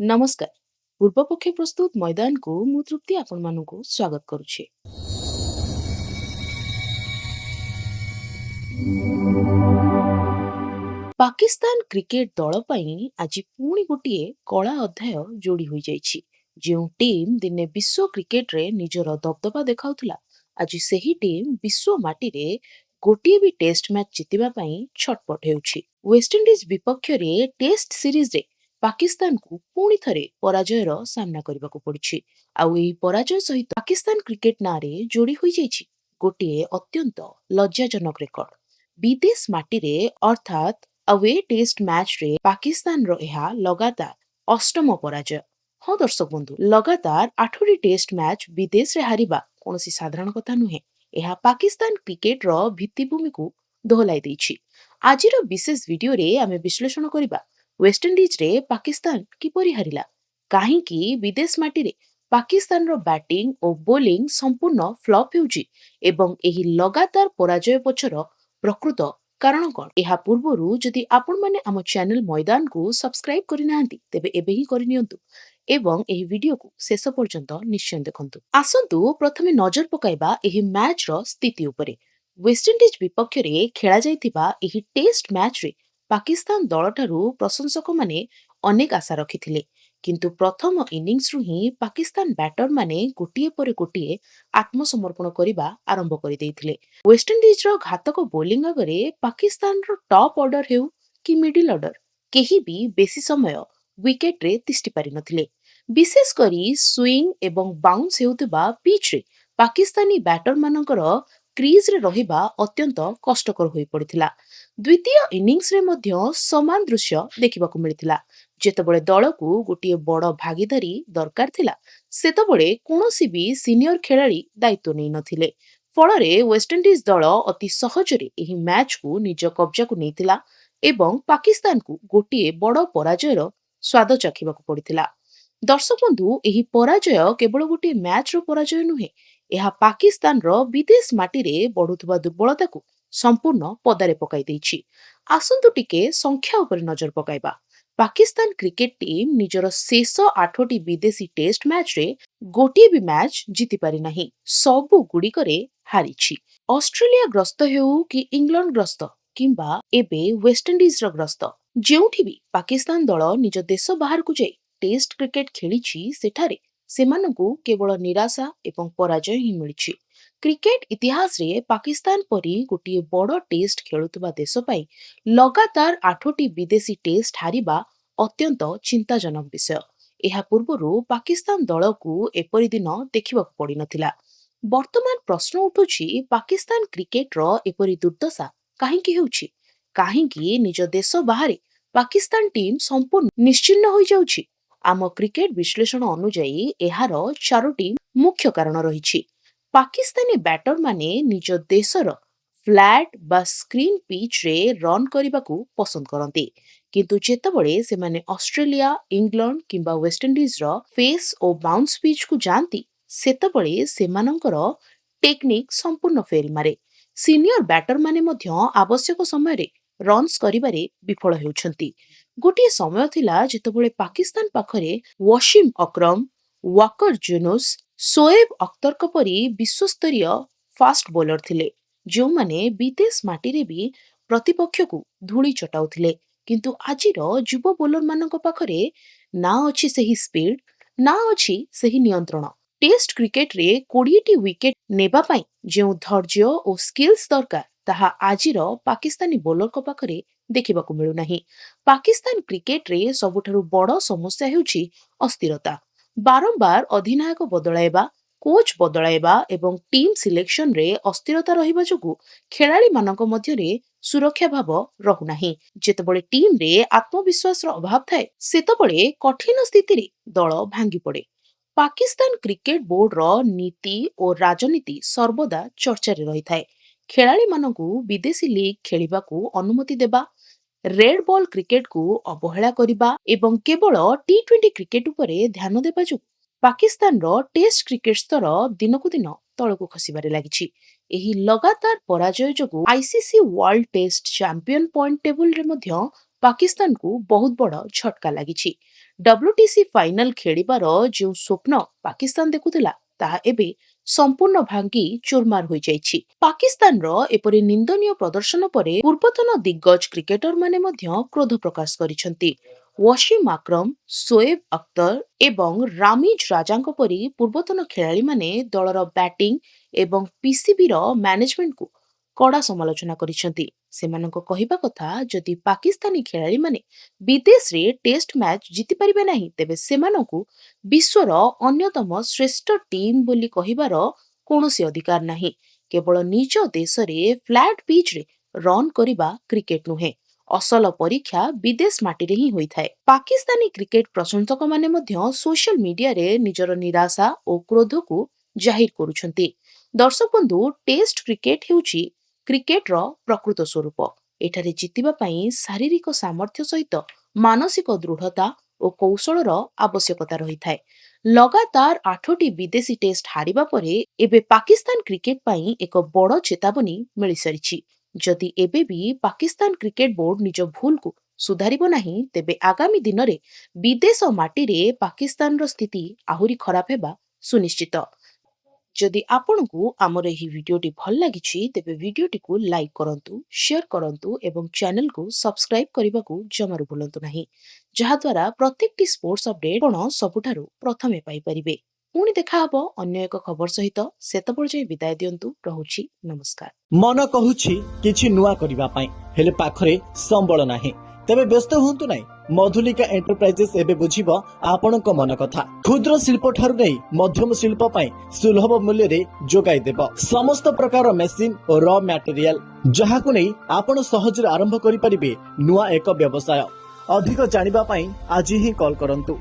नमस्कार। पूर्व पक्षे प्रस्तुत मैदान को मु तृप्ति आपण मानकु स्वागत करुछि। पाकिस्तान क्रिकेट दल पई आज पुणी गोटिए कला अध्याय जोड़ी होई जाइछि। जो टीम दिने विश्व क्रिकेट रे निजर दबदबा देखाउथला, आज सेही टीम विश्व माटी रे गोटिए भी टेस्ट मैच जितिबा पई छटपट हेउछि। वेस्ट इंडीज विपक्ष रे टेस्ट सीरीज रे पाकिस्तान को पुणी थरे पराजयर सामना करबाकू पड़िछि। आउ एही पराजय सहित पाकिस्तान क्रिकेट नारे जोड़ी होई जाइछि गोटिए अत्यंत लज्जाजनक रेकर्ड। विदेश माटी रे अर्थात अवे टेस्ट मैच रे पाकिस्तान रो एहा लगातार अष्टम पराजय। हाँ दर्शक बंधु, लगातार 8टी टेस्ट मैच विदेश रे हारिबा कोनोसी साधारण कथा नुहे। एहा पाकिस्तान क्रिकेट रो भित्तिभूमि को दोहलाई दैछि। आजिर विशेष वीडियो रे आमे विश्लेषण करिबा वेस्ट इंडीज रे पाकिस्तान किपरि हारिला, काहींकि विदेश माटी रे पाकिस्तान रो बैटिंग और बोलिंग संपूर्ण फ्लॉप हेउछि एवं एही लगातार पराजय पछर प्रकृत कारण कौन। एहा पूर्वरु जदि आपण माने आम चैनल मैदान को सब्सक्राइब करि नाहंती तेबे एबे ही करि नियंतु एवं एही वीडियो को शेष पर्यंत निश्चय देखंतु। आसंतु प्रथमे नजर पकाइबा एही मैच रो स्थिति उपरे। वेस्ट इंडीज विपक्ष रे खेला जाइथिबा एही टेस्ट मैच रे पाकिस्तान दलठारु प्रशंसक माने अनेक आशा रखिथिले, किंतु प्रथम इनिंग्स रु ही पाकिस्तान बैटर माने गोटिए पर गोटिए आत्मसमर्पण करिबा आरंभ करि दैथिले। वेस्ट इंडीज रो घातक बोलिंग अगरे पाकिस्तान रो टॉप ऑर्डर हेउ कि मिडिल ऑर्डर केही भी बेसी समय विकेट रे तिष्टि पारि नथिले। विशेष करी स्विंग एवं बाउंस हेउतबा पिच रे पाकिस्तानी बैटर मानकर क्रीज रे रहिबा अत्यंत कष्टकर होई पड़िथिला। द्वितीय इनिंग्स रे मध्य समान दृश्य देखिबाकू मिलिथिला। जेतेबळे दलकू गोटिए बड़ भागीदारी दरकार थिला, सेतेबळे कोनोसी भी सीनियर खेलाड़ी दायित्व नै नथिले। फलरे वेस्ट इंडीज दल अति सहजरे एही मैच को निज कब्जा को नैथिला एवं पाकिस्तान को गोटिए बड़ पराजयर स्वाद चाखिबाकू पड़िथिला। दर्शक बंधु, एही पराजय केवल गोटिए मैच रो पराजय नुहे, एहा पाकिस्तान रो विदेश माटी रे बढुथबा दुर्बलता को संपूर्ण पदारे पकाई दैछि। आसंतु टिके संख्या उपर नजर पकाइबा। पाकिस्तान क्रिकेट टीम निजर शेष 8टी विदेशी टेस्ट मैच रे गोटिए भी मैच जीति पारि नाही, सबु गुड़िकरे हारिछि। ऑस्ट्रेलिया ग्रस्त हेउ कि इंग्लैंड ग्रस्त किंबा एबे वेस्ट इंडीज रो ग्रस्त, जेउठी भी पाकिस्तान दल निज देश बाहर को जाई टेस्ट क्रिकेट खेलिछि, सेठारे सेमानंकु केवल निराशा एवं पराजय ही मिलिछि। क्रिकेट इतिहास रे पाकिस्तान परी गोटिए बड़ टेस्ट खेलुतबा देश पई लगातार 8टी विदेशी टेस्ट हारिबा अत्यंत चिंताजनक विषय। एहा पूर्वरु पाकिस्तान दल को एपरि दिन देखिबाकू पड़ी नथिला। वर्तमान प्रश्न उठुछि, पाकिस्तान क्रिकेट रो एपरि दुर्दशा काहींकि हेउछि? काहींकि निज देश बाहरे पाकिस्तान टीम संपूर्ण निश्चिन्न होई जाउछि? आम क्रिकेट विश्लेषण अनुଯାयी एहार 4टी मुख्य कारण रहिछि। पाकिस्तानी बैटर माने निज देशर फ्लैट बा स्क्रीन पिच रे रन करबाकू पसंद करते, किंतु जेतेबळे सेमाने ऑस्ट्रेलिया, इंग्लैंड किंबा वेस्ट इंडीज रो फेस और बाउंस पिच को जानती, सेतेबळे सेमानंकर टेक्निक संपूर्ण फेल मारे। सीनियर बैटर माने मध्य आवश्यक समय रे रन्स करिबारे विफल हेउछंती। गोटिए समय थिला जेतेबळे पाकिस्तान पाखरे वसीम अकरम, वाकर जुनूस, शोएब अख्तर परी विश्वस्तरीय फास्ट बॉलर थिले, जो माने विदेश माटी रे भी प्रतिपक्ष को धूली चटाउथिले। किंतु आजिर युव बोलर मानक पाखरे ना अछि सही स्पीड, ना अछि सही नियंत्रण। टेस्ट क्रिकेट रे 20टी विकेट नेबा पई जेउ धैर्य और स्किल्स दरकार, ताहा आजिर पाकिस्तानी बोलर को पाखरे देखिबाकू मिलु नाही। पाकिस्तान क्रिकेट रे सबुठारु बड़ समस्या हेउछि अस्थिरता। बारंबार अधिनायक बदलाइबा, कोच बदलाइबा एवं टीम सिलेक्शन रे अस्थिरता रहिबा जोगु खेलाड़ी मानक मध्य रे सुरक्षा भाव रहु नाही। जेतेबळे टीम रे आत्मविश्वास रो अभाव थाए, सेतेबळे कठिन स्थिति रे दल भांगी पड़े। पाकिस्तान क्रिकेट बोर्ड रो नीति और राजनीति सर्वदा चर्चा रे रही थाए। खेलाड़ी मानकु विदेशी लीग खेलिबाकू अनुमति देबा, रेड बॉल क्रिकेट को अवहेला करिबा एवं केवल टी20 क्रिकेट उपरे ध्यान देबा जो पाकिस्तान रो टेस्ट क्रिकेट स्तर दिनकु दिन तळकु खसिबारे लागिछि। एही लगातार पराजय जोगु ICC world test champion point table रे मध्य पाकिस्तान को बहुत बड़ झटका लागिछि। WTC फाइनाल खेलिबार जो स्वप्न पाकिस्तान देखुथिला ताहा एबे संपूर्ण भांगी चूरमार हो जाइछि। पाकिस्तान रो एपरि निंदनीय प्रदर्शन परे पूर्वतन दिग्गज क्रिकेटर माने मध्य क्रोध प्रकाश करिसंती। वसीम आक्रम, शोएब अख्तर एवं रामीज राजांक परी पूर्वतन खेलाड़ी माने दलर बैटिंग एवं PCB रो मैनेजमेंट को कड़ा समालोचना करिसंती। सेमानक कहिबा कथा जदि पाकिस्तानी खेलाड़ी माने विदेश रे टेस्ट मैच जीति परिबे नाही तेबे सेमानकु विश्वर अन्यतम श्रेष्ठ टीम बोली कहिबार कौनसी अधिकार नाही। केवल निज देश रे फ्लैट पिच रे रन करिबा क्रिकेट नुहे, असल परीक्षा विदेश माटी रे ही होइथाय। पाकिस्तानी क्रिकेट प्रशंसक माने मध्य सोशल मीडिया रे निजर निराशा और क्रोध को जाहिर करुछंती। दर्शक बंधु, टेस्ट क्रिकेट हेउची क्रिकेट रो प्रकृत स्वरूप। एठारे जितिबा पई शारीरिक सामर्थ्य सहित मानसिक दृढ़ता और कौशल आवश्यकता रही थाए। लगातार 8टी विदेशी टेस्ट हारिबा परे एबे पाकिस्तान क्रिकेट पई एक बड़ चेतावनी मिली सारिछि। जदि एबे भी पाकिस्तान क्रिकेट बोर्ड निज भूल को सुधारिबो नाही तेबे आगामी दिन रे विदेश माटी रे पाकिस्तान रो स्थिति आहुरी खराब हेबा सुनिश्चित। जदि आपनकु आमर एही वीडियोटी भल लागिछि तेबे वीडियोटी को लाइक करंतु, शेयर करंतु एवं चैनल को सब्सक्राइब करबा को जमारू भूलंतु नाही, जहा द्वारा प्रत्येकटी स्पोर्ट्स अपडेट आपण सबुठारु प्रथमे पाई परिबे। पुणी देखा हबो अन्य एक खबर सहित। सेतबेल जाय विदाय दियंतु। रहुछि नमस्कार। मन कहुछि किछि नुआ करिबा पई हेले पाखरे संबळ नाही, तेबे व्यस्त हुंतु नाही। मधुलिका एंटरप्राइजेस एबे बुझिबो आपनक मन कथा। क्षुद्र शिल्प ठारु नै मध्यम शिल्प पई सुलभ मूल्य रे जोगाई देबो समस्त प्रकार मेसिन और रॉ मटेरियल, जहाकु नै आपण सहज आरंभ करि परिबे नुआ एक व्यवसाय। अधिक जानिबा पई आज ही कॉल करंतु।